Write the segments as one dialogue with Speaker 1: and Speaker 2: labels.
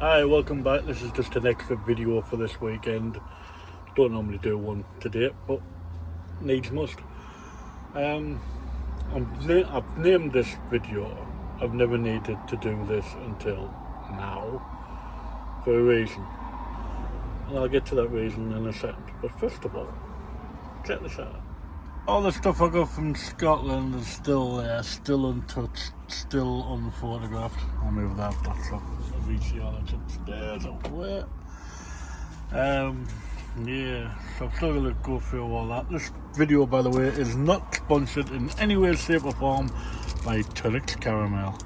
Speaker 1: Hi, welcome back. This is just an extra video for this weekend. Don't normally do one today, but needs must. I've named this video, I've never needed to do this until now, for a reason. And I'll get to that reason in a second. But first of all, check this out. All the stuff I got from Scotland is still there, still untouched, still unphotographed. I'll move that, that's up. VCR that's upstairs over there. Yeah, so I've still got to go through all that. This video, by the way, is not sponsored in any way, shape or form by Turkish Caramel.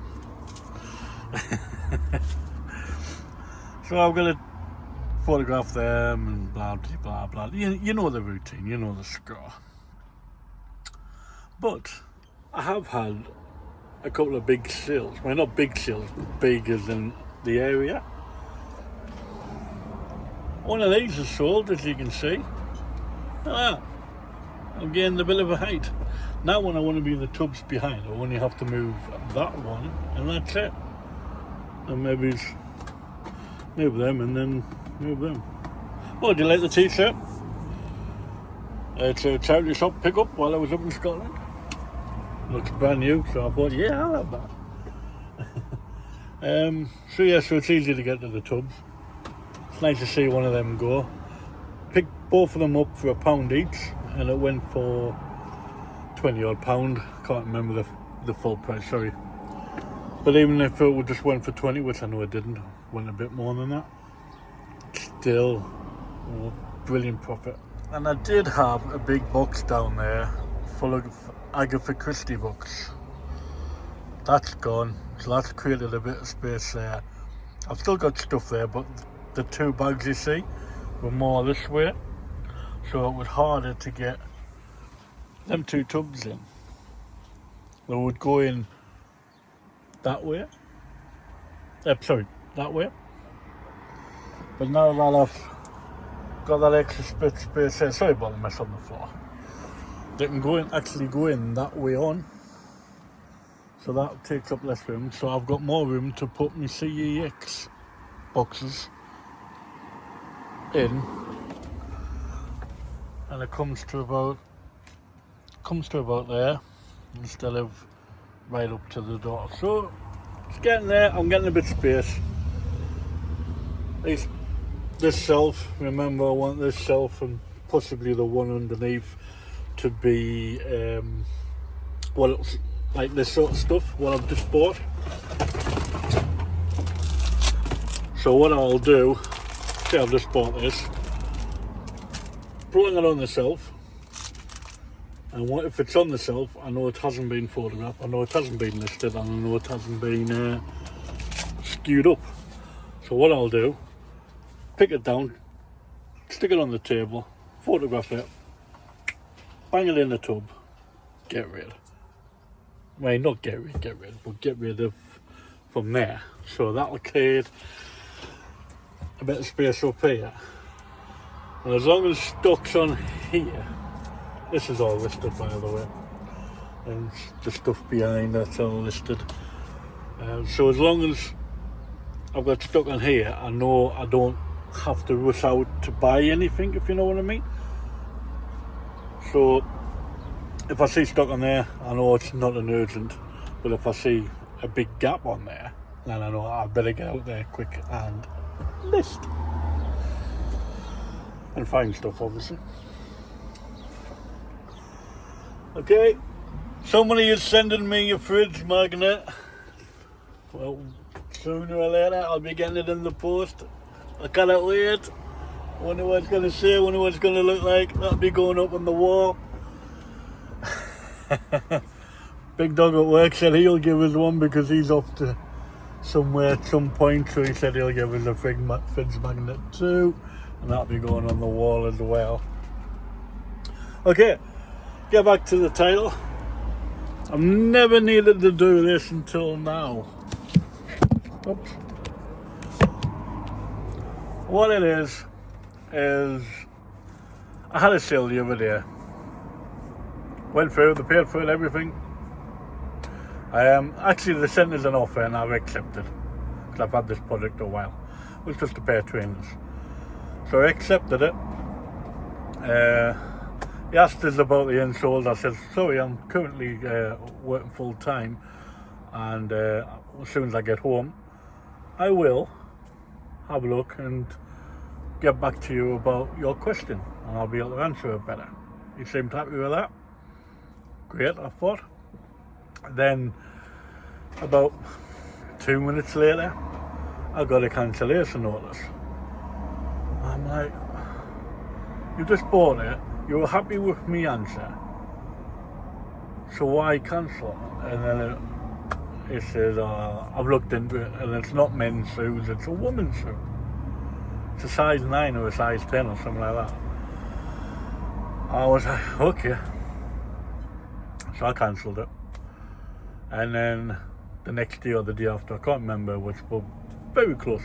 Speaker 1: So I'm going to photograph them and blah blah blah. You know the routine, you know the score. But I have had a couple of big sales. Well, not big sales, but big as in the area. One of these is sold, as you can see. I'm getting a bit of a height. Now when I want to be in the tubs behind, I only have to move that one, and that's it. And maybe move them and then move them. Oh, do you like the t-shirt? It's a charity shop pickup while I was up in Scotland. Looks brand new, so I thought, yeah, I'll have that. So it's easy to get to the tubs. It's nice to see one of them go. Picked both of them up for £1 each, and it went for £20 odd. Can't remember the full price, sorry. But even if it just went for 20, which I know it didn't, went a bit more than that, still, brilliant profit. And I did have a big box down there full of Agatha Christie books. That's gone, so that's created a bit of space there. I've still got stuff there, but the two bags you see were more this way, so it was harder to get them two tubs in. They would go in that way, that way. But now that I've got that extra space there, sorry about the mess on the floor, they can actually go in that way on, so that takes up less room. So I've got more room to put my CEX boxes in, and it comes to about there instead of right up to the door. So it's getting there. I'm getting a bit of space. This shelf, remember, I want this shelf and possibly the one underneath to be like this sort of stuff, what I've just bought. So what I'll do, say I've just bought this, putting it on the shelf, and what if it's on the shelf, I know it hasn't been photographed, I know it hasn't been listed, and I know it hasn't been skewed up. So what I'll do, pick it down, stick it on the table, photograph it, bang it in the tub, get rid. Well, not get rid, but get rid of from there. So that'll create a bit of space up here. And as long as stock's on here, this is all listed, by the way, and the stuff behind that's all listed. So as long as I've got stock on here, I know I don't have to rush out to buy anything, if you know what I mean. So if I see stock on there, I know it's not an urgent, but if I see a big gap on there, then I know I better get out there quick and list. And find stuff, obviously. Okay, somebody is sending me a fridge magnet. Well, sooner or later I'll be getting it in the post. I cannot wait. Wonder what it's going to say, wonder what it's going to look like. That'll be going up on the wall. Big dog at work said he'll give us one because he's off to somewhere at some point, so he said he'll give us a fridge magnet too, and that'll be going on the wall as well. Okay, get back to the title. I've never needed to do this until now. Oops. What it is I had a sale the other day. Went through, they paid for it, everything. Actually, they sent us an offer and I've accepted because I've had this product a while. was just a pair of trainers. So I accepted it. He asked us about the insoles. I said, sorry, I'm currently working full time, and as soon as I get home, I will have a look and get back to you about your question, and I'll be able to answer it better. He seemed happy with that. Great, I thought. Then about 2 minutes later, I got a cancellation notice. I'm like, you just bought it, you were happy with me answer, so why cancel? And then it says, I've looked into it, and it's not men's shoes, it's a woman's shoe. It's a size 9 or a size 10 or something like that. I was like, okay. So I cancelled it. And then the next day or the day after, I can't remember which, but very close,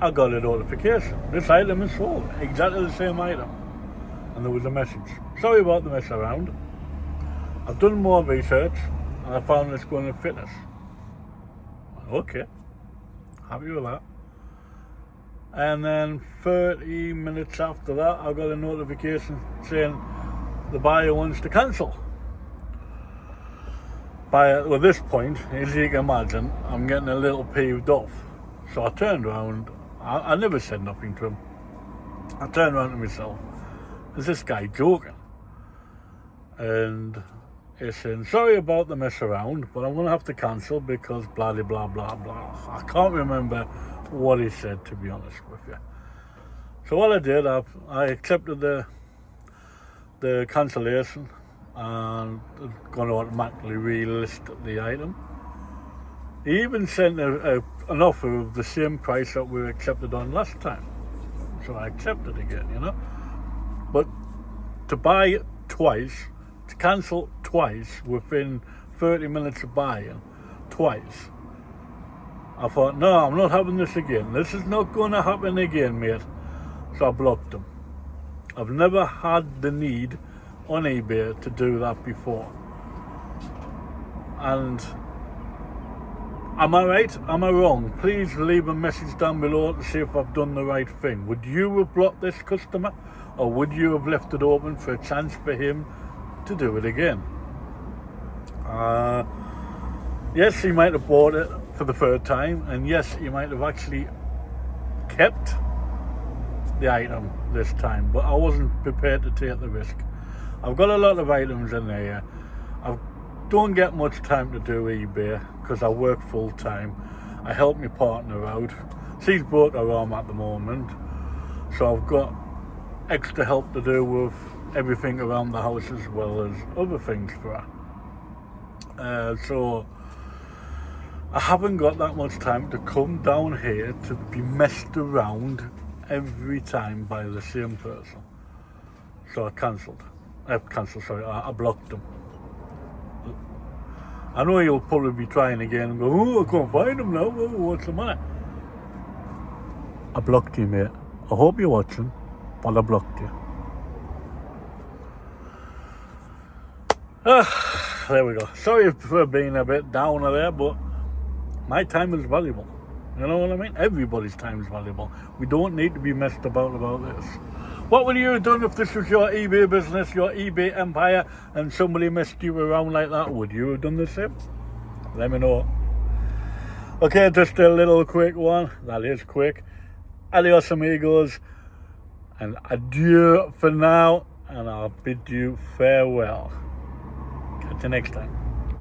Speaker 1: I got a notification. This item is sold, exactly the same item. And there was a message. Sorry about the mess around. I've done more research and I found it's going to fitness. Okay, happy with that. And then 30 minutes after that, I got a notification saying the buyer wants to cancel. By this point, as you can imagine, I'm getting a little peeved off. So I turned around. I never said nothing to him. I turned around to myself. Is this guy joking? And he's saying, sorry about the mess around, but I'm going to have to cancel because blah, blah, blah, blah. I can't remember what he said, to be honest with you. So what I did, I accepted the cancellation, and it's going to automatically relist the item. He even sent an offer of the same price that we accepted on last time. So I accepted again, you know. But to buy twice, to cancel twice within 30 minutes of buying, twice, I thought, no, I'm not having this again. This is not going to happen again, mate. So I blocked them. I've never had the need on eBay to do that before. And am I right? Am I wrong? Please leave a message down below to see if I've done the right thing. Would you have blocked this customer, or would you have left it open for a chance for him to do it again? Yes, he might have bought it for the third time, and yes, he might have actually kept the item this time, but I wasn't prepared to take the risk. I've got a lot of items in there. I don't get much time to do eBay because I work full time. I help my partner out. She's broke her arm at the moment, so I've got extra help to do with everything around the house as well as other things for her. So I haven't got that much time to come down here to be messed around every time by the same person. So I blocked them. I know you'll probably be trying again and go, oh, I can't find them now, oh, what's the matter? I blocked you, mate. I hope you're watching, but I blocked you. There we go. Sorry for being a bit downer there, but my time is valuable. You know what I mean? Everybody's time is valuable. We don't need to be messed about this. What would you have done if this was your eBay business, your eBay empire, and somebody messed you around like that? Would you have done the same? Let me know. Okay, just a little quick one. That is quick. Adios, amigos, and adieu for now, and I'll bid you farewell. Catch you next time.